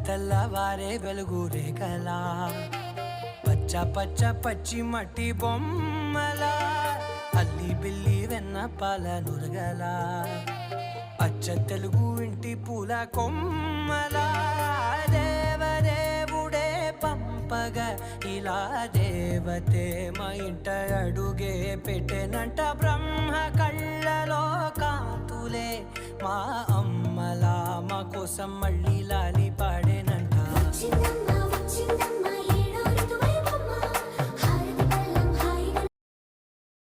తెల్లవారే వెలుగు రేఖలా పచ్చ పచ్చ పచ్చి మట్టి బొమ్మలా అల్లి బిల్లి వెన్న పాల నురగలా అచ్చ తెలుగు ఇంటి పూల కొమ్మలా దేవదేవుడే పంపగా ఇలా దేవతే మా ఇంట అడుగే పెట్టెనంట బ్రహ్మ కళ్ళలో కాంతులే మా అమ్మలా మా కోసం మళ్ళీ లాలి పాడేనంట.